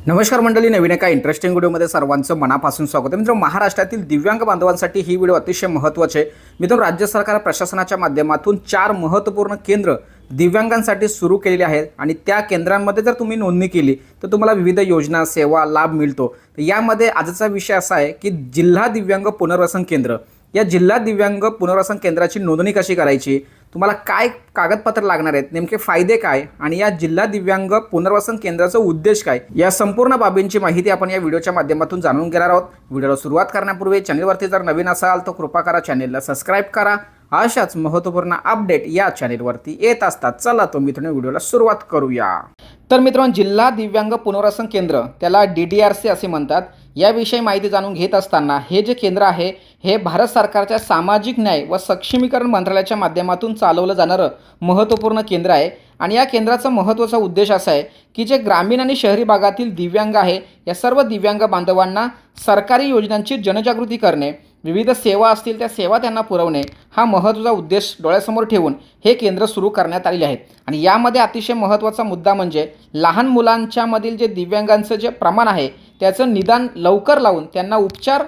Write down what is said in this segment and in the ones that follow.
नमस्कार मंडळी, नवीन एका इंटरेस्टिंग व्हिडिओमध्ये सर्वांचं मनापासून स्वागत आहे. मित्रांनो, महाराष्ट्रातील दिव्यांग बांधवांसाठी ही व्हिडिओ अतिशय महत्त्वाची आहे. मित्रांनो, राज्य सरकार प्रशासनाच्या माध्यमातून 4 महत्त्वपूर्ण केंद्र दिव्यांगांसाठी सुरू केलेली आहेत आणि त्या केंद्रांमध्ये जर तुम्ही नोंदणी केली तर तुम्हाला विविध योजना सेवा लाभ मिळतो. तर यामध्ये आजचा विषय असा आहे की जिल्हा दिव्यांग पुनर्वसन केंद्र, या जिल्हा दिव्यांग पुनर्वसन केंद्राची नोंदणी कशी करायची, तुम्हाला काय कागदपत्र लागणार आहेत, नेमके फायदे काय आणि या जिल्हा दिव्यांग पुनर्वसन केंद्राचा उद्देश काय, या संपूर्ण बाबींची माहिती आपण या व्हिडिओच्या माध्यमातून जाणून घेणार आहोत. व्हिडिओला सुरुवात करण्यापूर्वी चॅनलवरती जर नवीन असाल तर कृपा करा चॅनलला सबस्क्राइब करा. अशाच महत्त्वपूर्ण अपडेट या चॅनलवरती येत असतात. चला तो मित्रांनो, व्हिडिओला सुरुवात करूया. तर मित्रांनो, जिल्हा दिव्यांग पुनर्वसन केंद्र, त्याला DDRC असे म्हणतात. याविषयी माहिती जाणून घेत असताना हे जे केंद्र आहे हे भारत सरकारच्या सामाजिक न्याय व सक्षमीकरण मंत्रालयाच्या माध्यमातून चालवलं जाणारं महत्त्वपूर्ण केंद्र आहे. आणि या केंद्राचा महत्त्वाचा उद्देश असा आहे की जे ग्रामीण आणि शहरी भागातील दिव्यांग आहे या सर्व दिव्यांग बांधवांना सरकारी योजनांची जनजागृती करणे, विविध सेवा असतील त्या सेवा त्यांना पुरवणे, हा महत्त्वाचा उद्देश डोळ्यासमोर ठेवून हे केंद्र सुरू करण्यात आलेले आहेत. आणि यामध्ये अतिशय महत्त्वाचा मुद्दा म्हणजे लहान मुलांच्या मधील जे दिव्यांगांचं जे प्रमाण आहे त्याचं निदान लवकर लावून त्यांना उपचार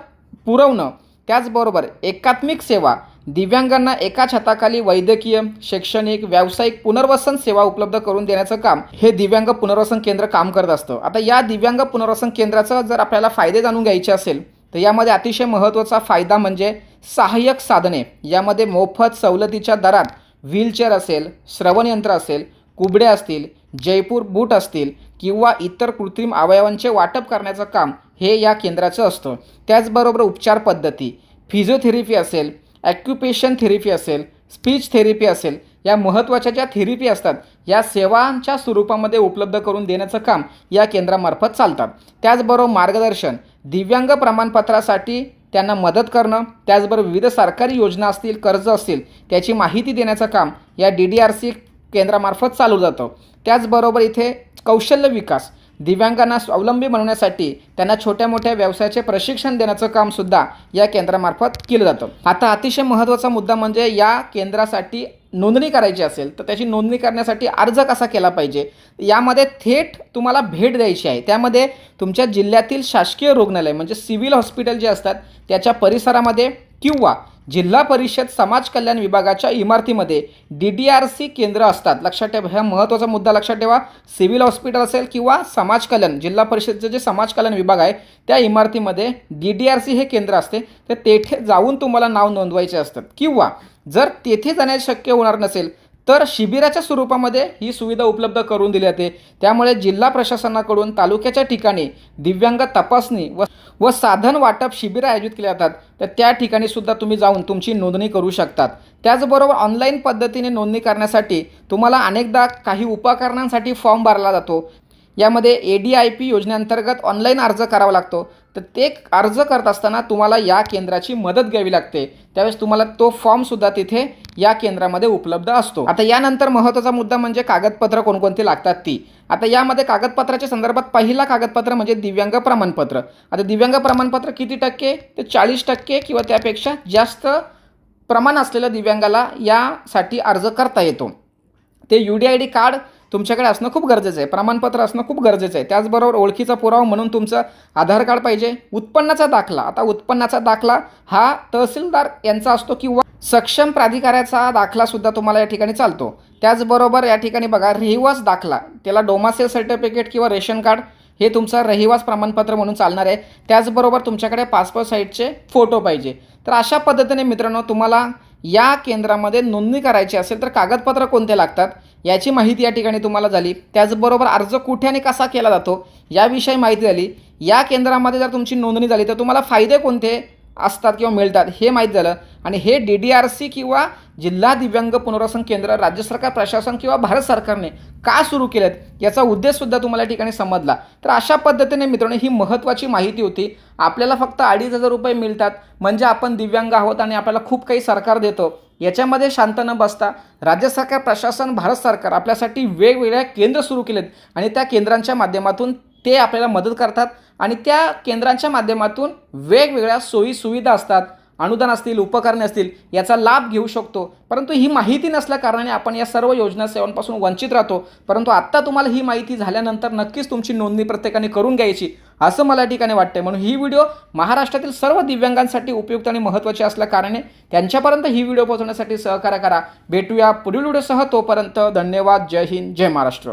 पुरवणं, त्याचबरोबर एकात्मिक सेवा, दिव्यांगांना एका छताखाली वैद्यकीय, शैक्षणिक, व्यावसायिक पुनर्वसन सेवा उपलब्ध करून देण्याचं काम हे दिव्यांग पुनर्वसन केंद्र काम करत असतं. आता या दिव्यांग पुनर्वसन केंद्राचं जर आपल्याला फायदे जाणून घ्यायचे असेल तर यामध्ये अतिशय महत्त्वाचा फायदा म्हणजे सहाय्यक साधने. यामध्ये मोफत सवलतीच्या दरात व्हीलचेअर असेल, श्रवणयंत्र असेल, कुबडे असतील, जयपूर बूट असतील किंवा इतर कृत्रिम अवयवांचे वाटप करण्याचं काम हे या केंद्राचं असतं. त्याचबरोबर उपचार पद्धती, फिजिओथेरपी असेल, ॲक्युपेशन थेरपी असेल, स्पीच थेरपी असेल, या महत्त्वाच्या ज्या थेरपी असतात या सेवांच्या स्वरूपामध्ये उपलब्ध करून देण्याचं काम या केंद्रामार्फत चालतात. त्याचबरोबर मार्गदर्शन, दिव्यांग प्रमाणपत्रासाठी त्यांना मदत करणं, त्याचबरोबर विविध सरकारी योजना असतील, कर्ज असतील त्याची माहिती देण्याचं काम या DDRC केंद्रामार्फत चालू जातं. त्याचबरोबर इथे कौशल्य विकास, दिव्यांगांना स्वावलंबी बनवण्यासाठी त्यांना छोट्या मोठ्या व्यवसायाचे प्रशिक्षण देण्याचं कामसुद्धा या केंद्रामार्फत केलं जातं. आता अतिशय महत्त्वाचा मुद्दा म्हणजे या केंद्रासाठी नोंदणी करायची असेल तर त्याची नोंदणी करण्यासाठी अर्ज कसा केला पाहिजे. यामध्ये थेट तुम्हाला भेट द्यायची आहे. त्यामध्ये तुमच्या जिल्ह्यातील शासकीय रुग्णालय म्हणजे सिव्हिल हॉस्पिटल जे असतात त्याच्या परिसरामध्ये किंवा जिल्हा परिषद समाज कल्याण विभागाच्या इमारतीमध्ये DDRC केंद्र असतात. लक्षात ठेवा, हा महत्त्वाचा मुद्दा लक्षात ठेवा. सिव्हिल हॉस्पिटल असेल किंवा समाज कल्याण, जिल्हा परिषदेचं जे समाज कल्याण विभाग आहे त्या इमारतीमध्ये DDRC हे केंद्र असते. तर तेथे जाऊन तुम्हाला नाव नोंदवायचे असतात. किंवा जर तेथे जाण्यास शक्य होणार नसेल तर शिबिराच्या स्वरूपामध्ये ही सुविधा उपलब्ध करून दिली जाते. त्यामुळे जिल्हा प्रशासनाकडून तालुक्याच्या ठिकाणी दिव्यांग तपासणी व साधन वाटप शिबिरं आयोजित केली जातात. तर त्या ठिकाणी सुद्धा तुम्ही जाऊन तुमची नोंदणी करू शकतात. त्याचबरोबर ऑनलाईन पद्धतीने नोंदणी करण्यासाठी तुम्हाला अनेकदा काही उपकरणांसाठी फॉर्म भरला जातो. यामध्ये ADIP योजनेअंतर्गत ऑनलाईन अर्ज करावा लागतो. तर ते अर्ज करत असताना तुम्हाला या केंद्राची मदत घ्यावी लागते. त्यावेळेस तुम्हाला तो फॉर्मसुद्धा तिथे या केंद्रामध्ये उपलब्ध असतो. आता यानंतर महत्त्वाचा मुद्दा म्हणजे कागदपत्र कोणकोणती लागतात ती. आता यामध्ये कागदपत्राच्या संदर्भात पहिला कागदपत्र म्हणजे दिव्यांग प्रमाणपत्र. आता दिव्यांग प्रमाणपत्र किती टक्के, ते 40% किंवा त्यापेक्षा जास्त प्रमाण असलेल्या दिव्यांगाला यासाठी अर्ज करता येतो. ते UDID कार्ड तुमच्याकडे असणं खूप गरजेचं आहे, प्रमाणपत्र असणं खूप गरजेचं आहे. त्याचबरोबर ओळखीचा पुरावा म्हणून तुमचं आधार कार्ड पाहिजे. उत्पन्नाचा दाखला, आता उत्पन्नाचा दाखला हा तहसीलदार यांचा असतो किंवा सक्षम प्राधिकाऱ्याचा दाखलासुद्धा तुम्हाला या ठिकाणी चालतो. त्याचबरोबर या ठिकाणी बघा, रहिवास दाखला, त्याला डोमासेल सर्टिफिकेट किंवा रेशन कार्ड हे तुमचं रहिवास प्रमाणपत्र म्हणून चालणार आहे. त्याचबरोबर तुमच्याकडे पासपोर्ट साईजचे फोटो पाहिजे. तर अशा पद्धतीने मित्रांनो, तुम्हाला या केंद्रामध्ये नोंदणी करायची असेल तर कागदपत्र कोणते लागतात याची माहिती या ठिकाणी तुम्हाला झाली. त्याचबरोबर अर्ज कुठे आणि कसा केला जातो याविषयी माहिती झाली. या केंद्रामध्ये जर तुमची नोंदणी झाली तर तुम्हाला फायदे कोणते असतात किंवा मिळतात हे माहीत झालं. आणि हे DDRC किंवा जिल्हा दिव्यांग पुनर्वसन केंद्र राज्य सरकार प्रशासन किंवा भारत सरकारने का सुरू केलेत याचा उद्देशसुद्धा तुम्हाला या ठिकाणी समजला. तर अशा पद्धतीने मित्रांनो, ही महत्त्वाची माहिती होती. आपल्याला फक्त 2,500 रुपये मिळतात म्हणजे आपण दिव्यांग आहोत आणि आपल्याला खूप काही सरकार देतो याच्यामध्ये शांत न बसता राज्य सरकार प्रशासन भारत सरकार आपल्यासाठी वेगवेगळ्या केंद्र सुरू केलेत आणि त्या केंद्रांच्या माध्यमातून ते आपल्याला मदत करतात आणि त्या केंद्रांच्या माध्यमातून वेगवेगळ्या सोयी सुविधा असतात, अनुदान असतील, उपकरणे असतील याचा लाभ घेऊ शकतो. परंतु ही माहिती नसल्या कारणाने आपण या सर्व योजना सेवांपासून वंचित राहतो. परंतु आत्ता तुम्हाला ही माहिती झाल्यानंतर नक्कीच तुमची नोंदणी प्रत्येकाने करून घ्यायची असं मला या ठिकाणी वाटते. म्हणून ही व्हिडिओ महाराष्ट्रातील सर्व दिव्यांगांसाठी उपयुक्त आणि महत्त्वाची असल्या कारणाने त्यांच्यापर्यंत ही व्हिडिओ पोहोचवण्यासाठी सहकार्य करा. भेटूया पुढील व्हिडिओसह. तोपर्यंत धन्यवाद. जय हिंद, जय महाराष्ट्र.